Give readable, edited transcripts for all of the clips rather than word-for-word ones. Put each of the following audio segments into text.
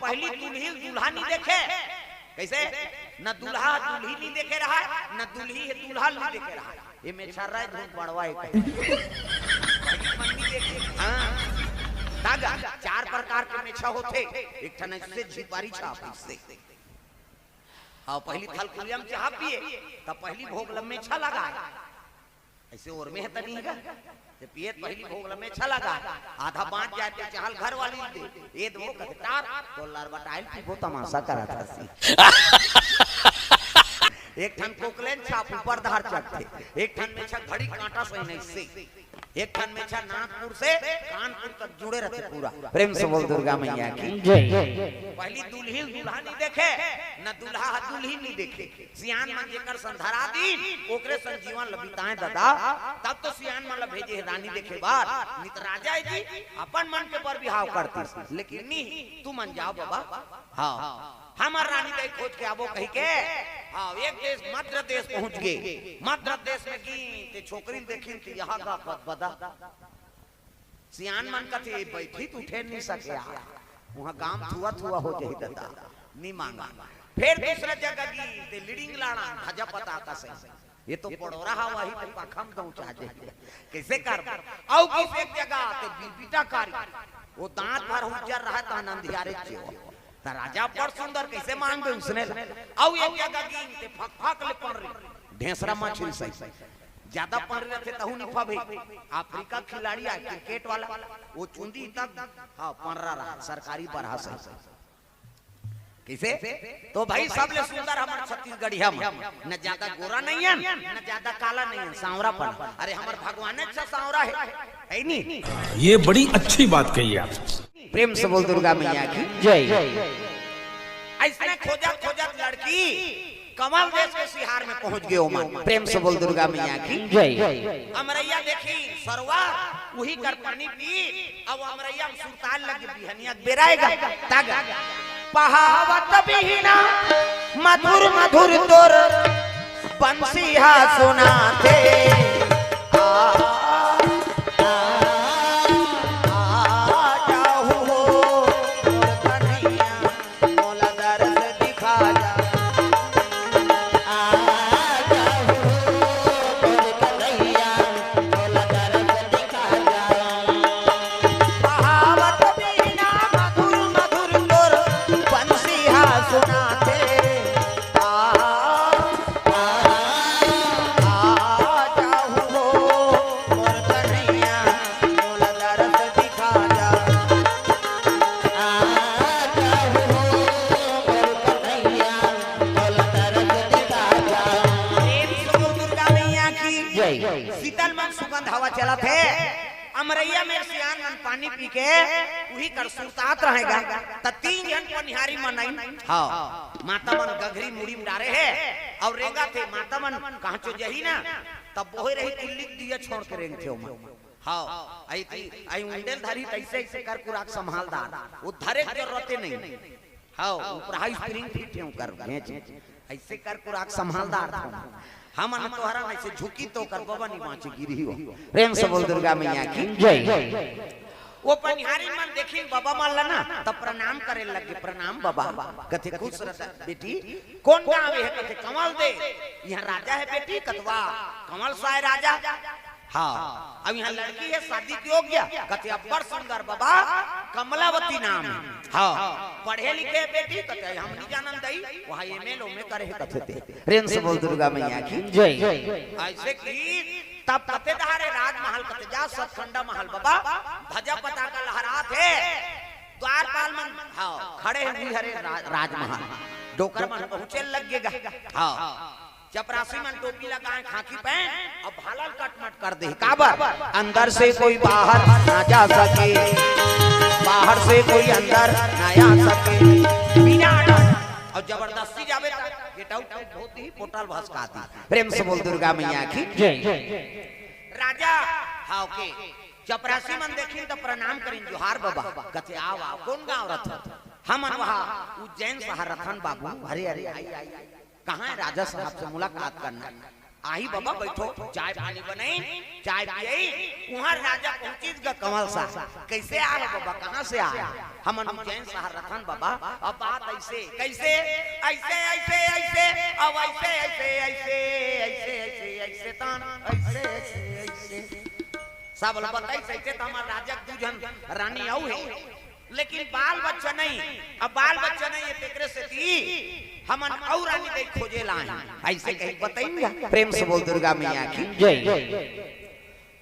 पहली दुल्ही दूल्हा नहीं देखे कैसे न दूल्हा दुल्ही नहीं देखे रहा न दुल्ही है दूल्हा नहीं देखे रहा ये में छर रहा है धूप बढ़वाए दागा 4 प्रकार के मेछा होते एक ठन से झिपारी छाप इससे हाँ पहली थल कुलियम चाह पिए तब पहली भोग लम्बे छा लगा ऐसे और में है तनी का जब पिए पहली भोग लम्बे छा लगा आधा बांट जाते चाहल घर वाली दे ये दो कटार तो लार बटाइल की वो तमाशा करा था एक ठन कोकलेन छाप ऊपर धार चढ़ते एक ठन में छा घड़ी कांटा सही नहीं से एक ठन में छा नागपुर से कानपुर तक जुड़े रहते पूरा प्रेम से बोल दुर्गा मैया की जय। पहली दुल्ही दूल्हा नहीं देखे न दूल्हा दुल्ही नहीं देखे सियान मन जेकर संधरा दिन ओकरे संजीवन लबिताएं दादा तब तो सियान मन ल भेजे रानी देखे बार नित राजा जी अपन मन के पर बिहाव करती लेकिन नहीं तू मन जाओ बाबा हां हमार रानी के खोज के आबो कही के हाँ एक देश मध्य देश पहुंच गए मध्य देश में की ते छोकरी देखी कि यहाँ का पद बदा सियान मन का थे बैठी तो उठे नहीं सके वहाँ गांव थुआ थुआ हो जाए दादा नहीं मांगा फिर दूसरा जगह की ते लीडिंग लाना भजा पता का से ये तो पड़ोरा हवा ही तो पाखम दो चाहे कैसे कर औ किस एक जगह ते बीबीटा कारी वो दांत भर उजर रहा था नंदियारे चियो राजा पर सुंदर कैसे मांग दे उसने औ एक जगह की ते फक फक ले पड़ रही ढेसरा मछली सही ज्यादा पड़ रहे थे तहु निफा भाई अफ्रीका खिलाड़ी है क्रिकेट वाला वो चुंदी तक हां पड़ रहा सरकारी बरहा से कैसे तो भाई सब ले सुंदर हमार छत्तीसगढ़ी हम न ज्यादा गोरा नहीं है न ज्यादा काला नहीं है सांवरा पर अरे हमार भगवान अच्छा सांवरा है नहीं ये बड़ी अच्छी बात कही आप प्रेम से बोल दुर्गा मैया की जय। ऐसने खोजा खोजा लड़की कमल देश के सिहार में पहुंच गए ओमान प्रेम से बोल दुर्गा मैया की जय। अमरैया देखी सरवा वही कर पानी पी अब अमरैया सुल्तान लगी बिहनिया बेराएगा तागा पहावत बिना मधुर मधुर तोर बंसिया सुनाते शीतल मन सुगंध हवा चला थे अमरैया में सियान मन पानी पी के वही कर सुतात रहेगा त 3 जन पनिहारी मनाई हां माता मन गघरी मुड़ी में डारे है और रेगा थे माता मन कहां चो जही ना तब बोहे रही किल्ली दिया छोड़ के रेंग थे ओमा हां आई उंडेल धारी ऐसे ऐसे कर कुराक संभालदार वो धरे जरूरत नहीं हां ऊपर हाई स्प्रिंग फिट कर भेज ऐसे कर कुराक संभालदार था हम अन तोहरा ऐसे झुकी तो कर बाबा नहीं बाँचे गिरी हो प्रेम से बोल दुर्गा मैया की जय। वो पनिहारी मन देखी बाबा मान लेना तब प्रणाम करे लगे प्रणाम बाबा कथे खुश रहता बेटी कौन गाँव है कथे कमल दे यहाँ राजा है बेटी कतवा कमल साय राजा हाँ अब यहाँ लड़की है शादी की हो गया कथे अब्बर सुंदर बाबा कमलावती नाम है हाँ पढ़े लिखे बेटी कथे हम नहीं जानन दई वहाँ एमएलओ में करे कथे थे प्रेम से बोल दुर्गा मैया की जय। ऐसे की तब कथे धारे राजमहल कथे जा सतखंडा महल बाबा ध्वजा पताका लहरा थे द्वारपाल मन हाँ खड़े हैं हरे राजमहल डोकर मन पहुंचे लगेगा हाँ चपरासी मन टोपी लगाए खाकी पहन अब भालल कटमट कर दे काबर अंदर से कोई बाहर ना जा सके बाहर से कोई अंदर ना आ सके बिना और जबरदस्ती जावे गेट आउट बहुत ही पोटल भसकाती प्रेम से बोल दुर्गा मैया की जय। राजा हां के चपरासी मन देखी तो प्रणाम करिन जोहार बाबा कथे आओ कौन गांव रथ हमन वहां उज्जैन शहर रथन बाबू अरे अरे आई कहाँ है राजा साहब से मुलाकात करना आई बाबा बैठो चाय पानी बनाई चाय पियई वहाँ राजा पहुंची कमल साहब कैसे आए बाबा कहाँ से आए हम उज्जैन शहर रतन बाबा। अब बात ऐसे कैसे ऐसे ऐसे ऐसे अब ऐसे ऐसे ऐसे ऐसे ऐसे ऐसे तान ऐसे ऐसे ऐसे सब लोग बताई ऐसे तो हमार राजा दूजन रानी आऊ है, लेकिन बाल बच्चा नहीं। अब बाल बच्चा नहीं है तेकरे से थी हमन और रानी दे खोजे लाए ऐसे कहीं बताइएगा। प्रेम से बोल दुर्गा मैया की जय।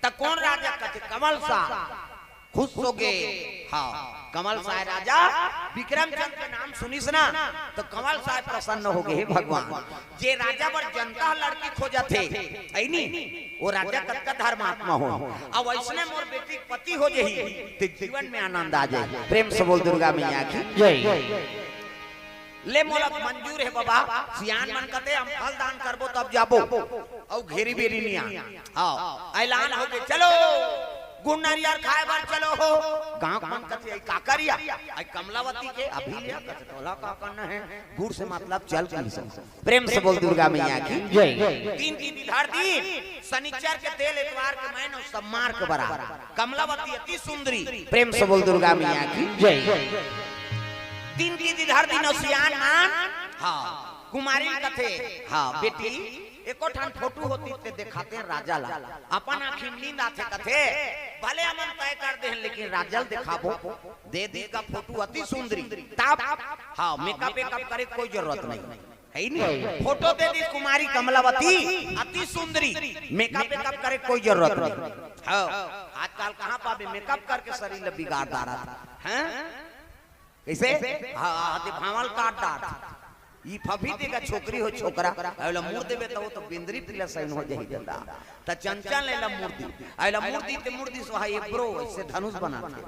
त कौन राजा कहते कमल सा खुश हो गए। हाँ कमल साय राजा विक्रमचंद्र के नाम सुनिस ना तो कमल साय प्रसन्न हो गए। भगवान जे राजा पर जनता लड़की खोजा थे ऐनी वो राजा कतका धर्मात्मा हो। अब ऐसने मोर बेटी पति हो जही तो जीवन में आनंद आ जाए। प्रेम से बोल दुर्गा मैया की जय। ले मोला मंजूर है बाबा। सियान मन कहते हम फल दान करबो तब जाबो और घेरी बेरी निया। हां ऐलान हो गए चलो गुड़ नारियल खाए बार चलो हो। गांव मन कहते का करिया आई कमलावती के अभी लिया कहते तोला का करना है गुड़ से मतलब चल चल। प्रेम से बोल दुर्गा मैया की जय। तीन की विधार दी शनिचर के तेल इतवार के महीने सम्मार के बरा कमलावती अति सुंदरी। प्रेम से बोल दुर्गा मैया की जय। तीन की विधार दिन सियान मान हां कुमारी कथे हां बेटी एको ठान फोटो होती ते दिखाते राजा ला अपन आँखी नींद आते कथे भले हमन तय कर दे लेकिन राजल दिखाबो दे दे का फोटो अति सुंदरी ताप। हां मेकअप वेकअप करे कोई जरूरत नहीं है नहीं। फोटो दे दी कुमारी कमलावती अति सुंदरी मेकअप वेकअप करे कोई जरूरत नहीं। हां आजकल कहां पाबे मेकअप करके शरीर बिगाड़ डाला हैं कैसे। हां दिखावल काट डाट ई फफी देगा छोकरी हो छोकरा अला मुर देबे तो तो बिंदरी पिला सैन हो जाई जदा त चंचल लेला मूर्ति अला मूर्ति ते मूर्ति सोहा एक ब्रो ऐसे धनुष बनाते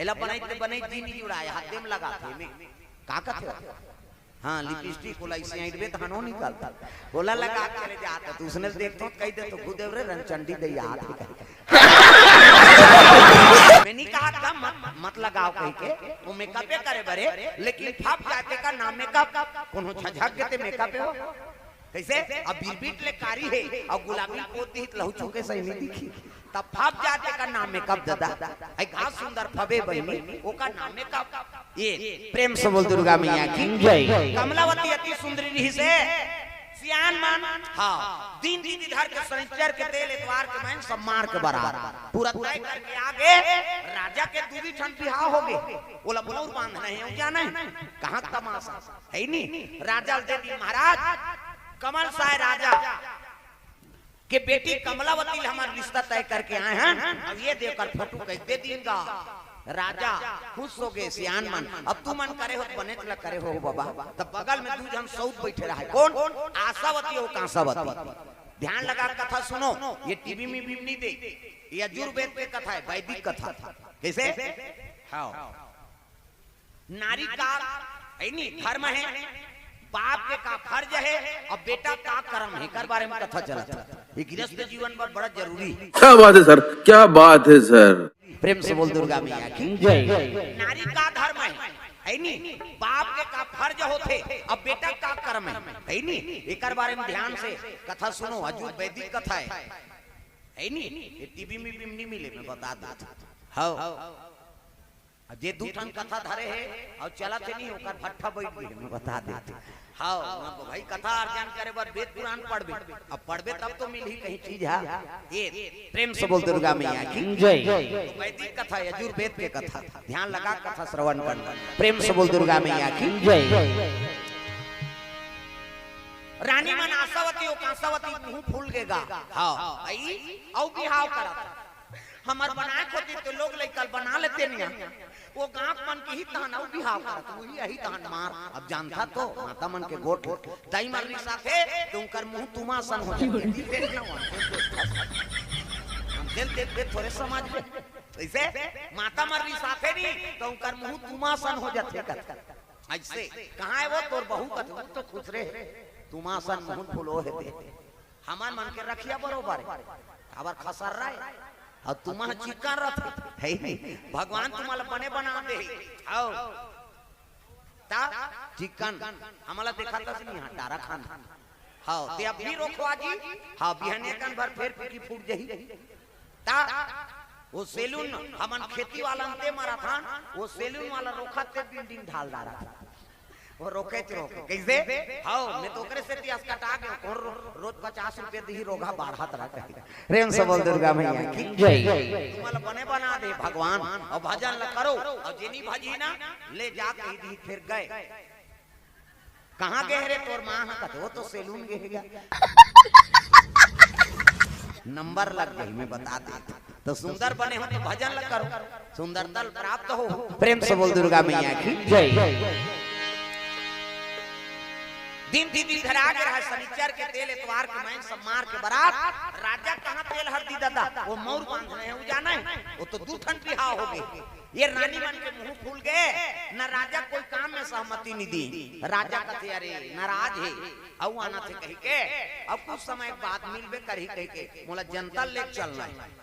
एला बनाइते बनाई तीन जुड़ाया हाथ में लगाते में का कहते। हां लिपस्टिक कोला ऐसे आइडबे त हनो निकलता बोला लगा के ले जाता तो उसने देख तो कह दे तो गुदेव रे रंचंडी दे हाथ मैंने कहा था मत लगाओ कहीं के वो मेकअप करे बरे लेकिन फप जाते का नाम मेकअप कोनो झझक के मेकअप हो कैसे। अब बीट ले कारी है और गुलाबी पोती लहू चुके सही नहीं दिखी तब फप जाते का नाम मेकअप दादा आई घास सुंदर फबे बहिनी वो का नाम मेकअप ये। प्रेम से बोल दुर्गा मैया की जय। कमलावती अति सुंदरी रही से सियान मान हां दिन दिन इधर के शनिचर के तेल इतवार के महीने सम्मार के बराबर पूरा तय करके आगे राजा के दूरी ठन बिहाव हो गए। बोला बोला बांधना है क्या नहीं कहां तमाशा है नहीं। राजा दे दी महाराज कमल साय राजा के बेटी कमलावती हमारा रिश्ता तय करके आए हैं। अब ये देकर फोटो कह दे देगा राजा खुश हो गए। सियान मन अब तू मन करे हो बने चला करे हो बाबा तब बगल में दू जन सौत बैठे रहा कौन आशावती और कांसावती। ध्यान लगा कथा सुनो ये टीवी में भी नहीं दे ये यजुर्वेद पे कथा है वैदिक कथा कैसे। हाँ नारी का है नहीं धर्म है बाप के का फर्ज है और बेटा का कर्म है कर बारे में कथा चला ये गृहस्थ जीवन पर बड़ा जरूरी। क्या बात है सर क्या बात है सर। प्रेम से बोल दुर्गा मैया की जय। नारी का धर्म है नहीं बाप के का फर्ज होते अब बेटा का कर्म है नहीं। एक बारे में ध्यान से कथा सुनो अजूब वैदिक कथा है नहीं ये टीवी में भी नहीं मिले मैं बता दूं। हाँ जे दू ठन कथा धरे है और चला थे नहीं होकर भट्ठा बैठ गए मैं बता देते। हाँ भाई कथा अर्जन करे बाद वेद पुराण पढ़बे अब पढ़बे तब तो मिल ही कहीं चीज है ये। प्रेम से बोल दुर्गा मैया की जय। तो वैदिक कथा यजुर्वेद के कथा ध्यान लगा कथा श्रवण करना। प्रेम से बोल दुर्गा मैया की जय। रानी मन आशावती और कांसावती मुंह फूल गेगा। हां आई औ बिहाव करत हमर बनाए खोती तो लोग लेकर बना लेते नहीं वो गांव मन की ही तहन औ बिहाव करत वही यही तहन मार। अब जानता तो माता मन के गोट दाई मरनी साथे तुमकर मुंह तुमा सन हो जाए दिल दे थोड़े समाज में ऐसे माता मरनी साथे नहीं तो उनकर मुंह तुमा सन हो जाते ऐसे कहां है वो तोर बहू का तो खुश रहे तुमा सन मुंह फुलो है हमार मन के रखिया बरोबर अबर खसर रहा है और तुम्हारा चिकन रथ है नहीं भगवान तुम्हारा बने बना दे आओ ता चिकन हमारा देखा था नहीं हां डारा खान हां ते अब भी रोखवा जी हां बिहने कन भर फिर की फूट जही ता वो सेलून हमन खेती वाला अंते मारा था, वो सेलून वाला रोका ते बिल्डिंग ढाल डाला था। वो रोके कैसे हां मैं तो ओकरे से इतिहास कटा गयो और रोज 50 रुपए दी रोगा बाढ़त रहा कही प्रेम से बोल दुर्गा मैया की जय। तुम्हारा बने बना दे भगवान और भजन ल करो और जेनी भजी ना ले जा कही दी फिर गए कहां गए रे तोर मां कहते वो तो सैलून गए गया नंबर लग गई मैं बता दे तो सुंदर बने हो तो भजन ल करो सुंदरता प्राप्त हो प्रेम से बोल दुर्गा मैया की जय। दिन घर आ गया है शनिचर के तेल इतवार के मैं सम्मार के बारात राजा कहां तेल हरदी दादा वो मौर बांध रहे हैं वो जाना है वो तो दूठन बिहाव हो गए ये रानी मन के मुंह फूल गए न राजा कोई काम में सहमति नहीं दी राजा कहते अरे नाराज है औ आना थे कही के अब कुछ समय बाद मिलबे करही कही के मोला जनता ले चलना है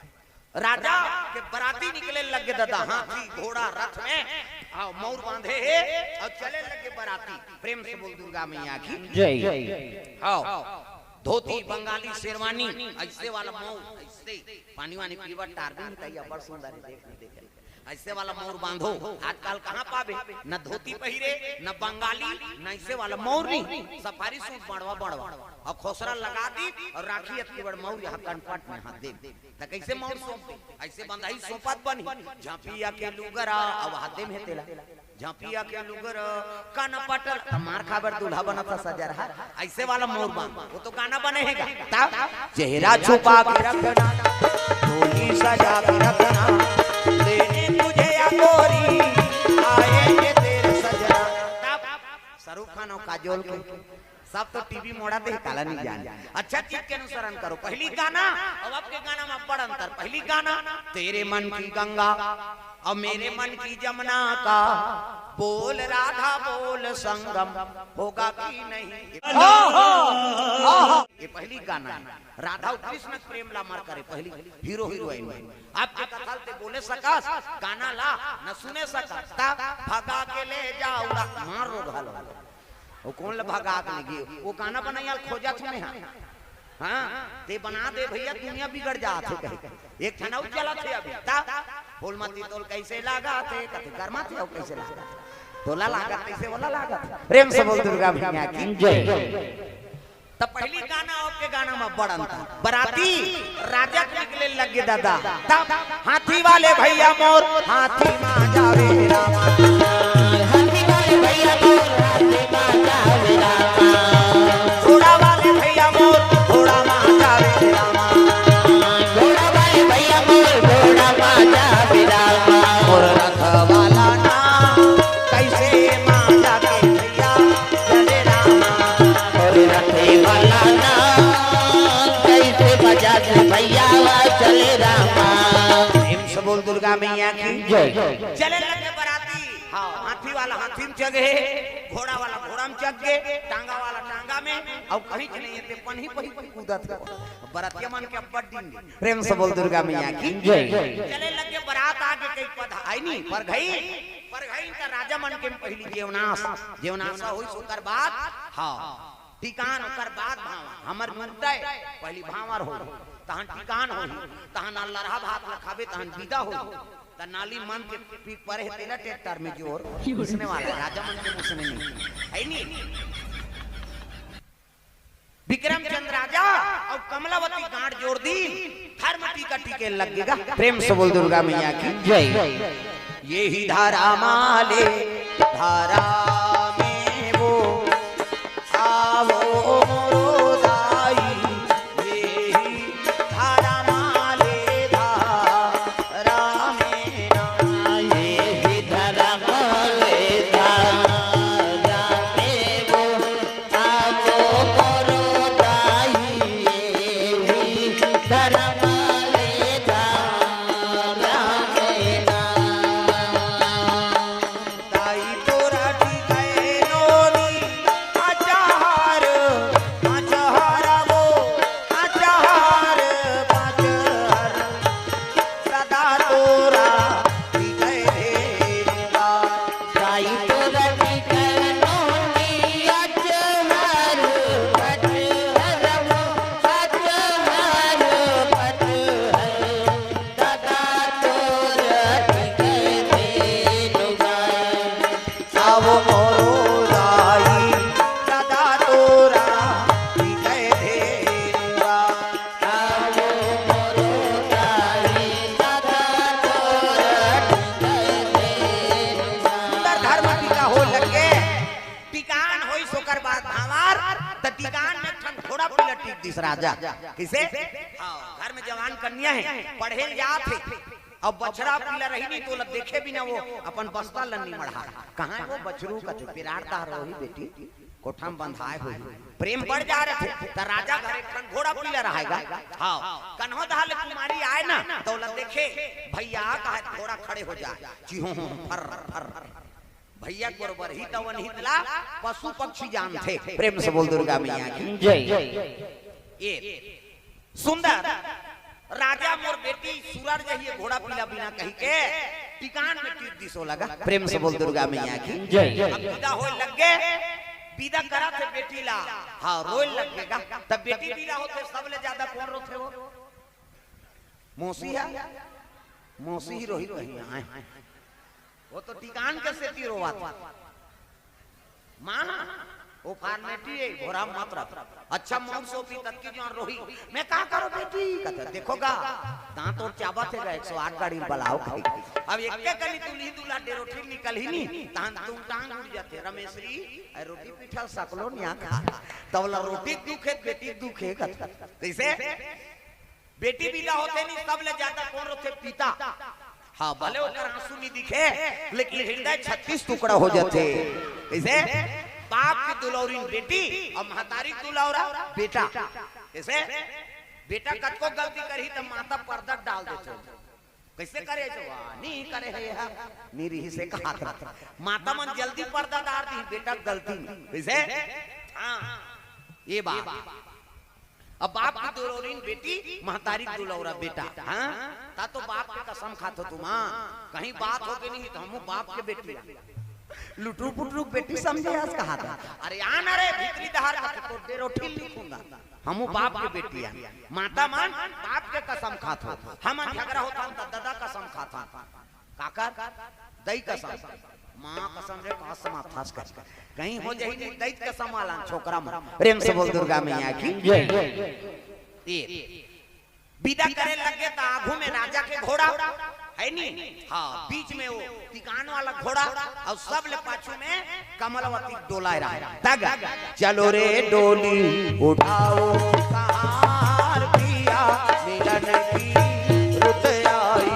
राजा के बराती निकले लगे दादा हाथी घोड़ा रथ में आओ मौर बांधे और चले लगे बराती प्रेम से बोल दुर्गा मैया की जय। आओ धोती बंगाली शेरवानी ऐसे वाला मौर ऐसे पानी वानी पीवा टारबिन तैया बड़ सुंदर है देख ऐसे वाला मौर बांधो आजकल कहां पावे न धोती पहिरे न बंगाली न ऐसे वाला मौर नहीं सफारी सूट बड़वा और खोसरा लगा दी और राखी अति बड़ मौर यहां कनपट में हाथ दे त कैसे मौर सोप ऐसे बंधाई सोपत बनी झांपिया के लुगरा अब हाथे में तेला झांपिया के लुगर कनपट मार खाबर दूल्हा बनता सजा रहा ऐसे वाला मौर बांध वो तो गाना बनेगा तब चेहरा छुपा के रखना डोली सजा के रखना आएंगे तेरे सजना तब शाहरुख खान और काजोल के सब तो टीवी मोड़ा दे काला नहीं जान अच्छा चीज के अनुसरण करो पहली गाना और अब के गाना में बड़ा अंतर पहली गाना तेरे मन की गंगा और मेरे मन की जमुना का बोल राधा बोल संगम होगा कि नहीं ये पहली गाना राधा कृष्ण प्रेम ला मर करे पहली हीरो हीरोइन आपके कथल ते बोले सकस गाना ला न सुने सकस ता भगा के ले जाओ मार रो घालो वो कौन ला भगा के लगी वो गाना बनाया खोजा तुम्हें हां ते बना दे भैया दुनिया बिगड़ जात है कहीं एक ठनाउ चला थे अभी ता फूलमती तोल कैसे लगा थे कते गरमा थे और कैसे लगा तोला लगा कैसे वाला लगा प्रेम से बोल दुर्गा मैया की जय। तब पहली गाना आपके गाना में बड़ा अंतर बराती राजा निकले लगे दादा तब हाथी वाले भैया मोर हाथी मां जावे रामा हाथी वाले भैया मोर हाथी मां जावे रामा घोड़ा वाले भैया मोर घोड़ा मां जावे रामा घोड़ा वाले भैया मोर घोड़ा मां जावे रामा और रथ वाला ना कैसे मां जावे भैया चले रामा और रथ वाला ना कैसे बजा भैया चले रामा प्रेम से बोल दुर्गा मैया की जय। चले लगे बराती हाँ हाथी वाला हाथी में चगे घोड़ा वाला घोड़ा में चग गए टांगा वाला टांगा में और कहीं चले ये पन्ही पही कूदत बरातिया मन के बड्डी प्रेम से बोल दुर्गा मैया की जय। चले लगे बारात आगे कई पधा आई नहीं पर गई का राजा मन के पहली जेवनास होई सुकर बात हां टिकान कर बाद भावा हमर मुद्दा पहली भावर हो तहन टिकान हो तहन लरहा भात लखाबे तहन विदा हो त नाली मन के पीठ पर है तेरा ट्रैक्टर में जोर उसने वाला राजा मन के उसने नहीं है नहीं विक्रमचंद्र राजा और कमलावती गांठ जोड़ दी धर्म टीका टीके लगेगा प्रेम से बोल दुर्गा मैया की जय। ये ही धारा माले धारा में वो आवो आओ मोरो दाई सदा तोरा विजय धेनुआ आओ मोरो दाई सदा तोरा विजय धेनुआ सुंदर धर्म टीका हो लगे टिकान होई सोकर बात भावार त टिकान में ठन थोड़ा पलट टिक दिस राजा किसे घर में जवान कन्या है पढ़े जात है अब बछड़ा पीला रही नहीं तो लब देखे भी ना वो अपन बस्ता लन्नी मढ़ा कहां वो बछरू का पिरारता रही बेटी कोठा में बंधाए हुई प्रेम बढ़ जा रहे थे त राजा घरे खन घोड़ा पीला रहेगा हां कन्हो दहाल कुमारी आए ना तो लब देखे भैया कहा घोड़ा खड़े हो जाए चिहो फर फर भैया बरोबर ही तवन हितला पशु पक्षी जान थे प्रेम से बोल दुर्गा मैया की जय ये सुंदर राजा मोर बेटी सूरज जहिए घोड़ा पीला बिना कही के टिकान में टीर दिसो लगा प्रेम से बोल दुर्गा मैया की जय अब विदा होए लगे विदा करा थे बेटी ला हां रोए लगेगा तब बेटी विदा होते सबले ज्यादा कौन रोते हो मौसी है मौसी ही रोही रही है वो तो टिकान के सेती रोवा मां वो फॉर्मेलिटी है घोड़ा मात्रा अच्छा मौन सोपी तक की जो रोही मैं का करो बेटी कहता देखोगा दांत और चाबा थे 108 गाड़ी बलाओ अब एक के कली तुली दूल्हा डेरोठी निकल ही नहीं तान तुम टांग उड़ जाते रमेशरी रोटी पिठा सकलो निया खा तवला रोटी दुखे बेटी दुखे कैसे बेटी विदा होते नहीं सब ले ज्यादा कौन रोते पिता हाँ भले होकर आंसू नहीं दिखे लेकिन हृदय 36 टुकड़ा हो जाते ऐसे बाप की दुलौरीन बेटी और महतारी दुलौरा बेटा ऐसे बेटा कतको गलती करी तो माता पर्दा डाल देते कैसे करे नहीं करे है यार निरी से कहा था माता मन जल्दी पर्दा डाल दी बेटा गलती कैसे हाँ ये बात अब बाप की दुलौरीन बेटी महतारी दुलौरा बेटा हाँ ता तो बाप के कसम खातो तुम कहीं बात हो गई नहीं तो हम बाप के बेटी लुटरू पुटरू बेटी समझे आज कहा था अरे आन अरे भीतरी दहार का तो डेरोठी लिखूंगा हम बाप के बेटी है माता मान बाप के कसम खातो हम झगड़ा होता हम दादा कसम खाता काका दई कसम मां कसम रे कसम फास कर कहीं हो जाई नहीं दैत कसम वाला छोकरा में प्रेम से बोल दुर्गा मैया की जय ये विदा करे लगे त आगू में राजा के घोड़ा है नी हां बीच में वो टिकान वाला घोड़ा और सब ले पाछू में कमलवती डोलाए रहा तग चलो रे डोली उठाओ कहार पिया मिलन की रुत आई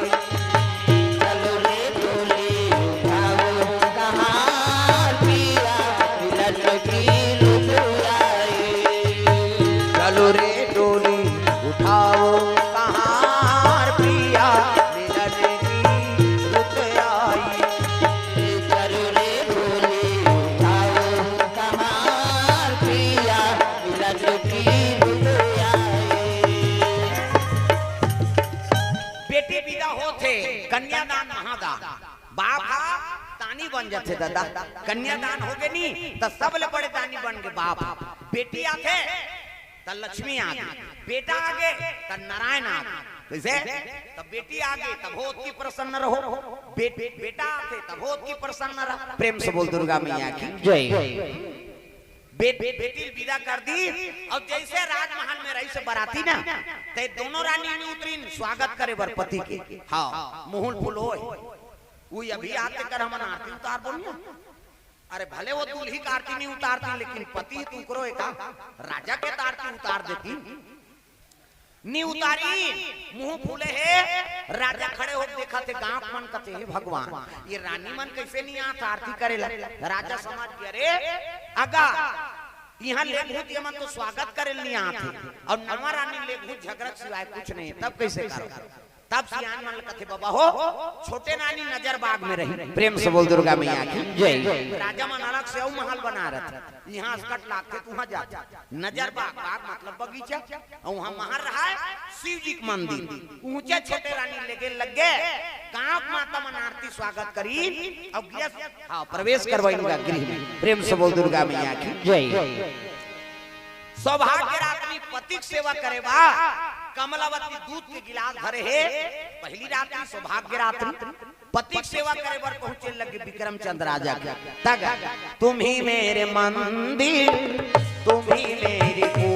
चलो रे डोली उठाओ कहार पिया मिलन की रुत आई चलो रे डोली उठाओ कहार पिया कन्यादान महादान बाप तानी बन जाते दादा कन्यादान हो गए नहीं तो सब ले बड़े दानी बन गए बाप बेटी आते तो लक्ष्मी आगे बेटा आगे तो नारायण आगे कैसे तब बेटी आगे तब बहुत की प्रसन्न रहो बेटा आते तब बहुत की प्रसन्न रहो प्रेम से बोल दुर्गा मैया की जय बेटी विदा कर दी और जैसे राजमहल में रही से बराती ना ते दोनों रानी ने उतरी स्वागत करे बर पति के हाँ मुहुल फूल होए वो अभी आते कर हम आरती उतार बोलिए अरे भले वो दूल्ही का आरती नहीं उतारती लेकिन पति तू करो एक राजा के आरती उतार देती नी उतारी मुंह फूले है राजा खड़े हो देखा थे गांव मन कहते हैं भगवान ये रानी मन कैसे नहीं आता आरती करे राजा समाज के अरे अगा यहाँ लेभूत ये मन तो स्वागत करे नहीं आते और नवा रानी लेभूत झगड़ा सिवाय कुछ नहीं तब कैसे करो तब सियान मन कहते बाबा हो छोटे नानी नजर बाग में रही प्रेम से बोल दुर्गा मैया की जय राजा मन अलग से महल बना रहे थे यहाँ अस्कट लागते तू वहां जाते नजर बाग बाग मतलब बगीचा और वहां महल रहा है शिव जी का मंदिर ऊंचे छोटे रानी लेके लग गए कांप माता मन आरती स्वागत करी अब हाँ प्रवेश करवाएंगे गृह में प्रेम से बोल दुर्गा मैया की जय सौभाग्य रात्रि पति सेवा करे बा कमलावती दूध के गिलास भरे है। पहली रात्रि सौभाग्य रात्रि, पति की सेवा करे बर पहुंचे लगे विक्रम चंद्र राजा तक। तुम ही मेरे मंदिर, तुम ही मेरी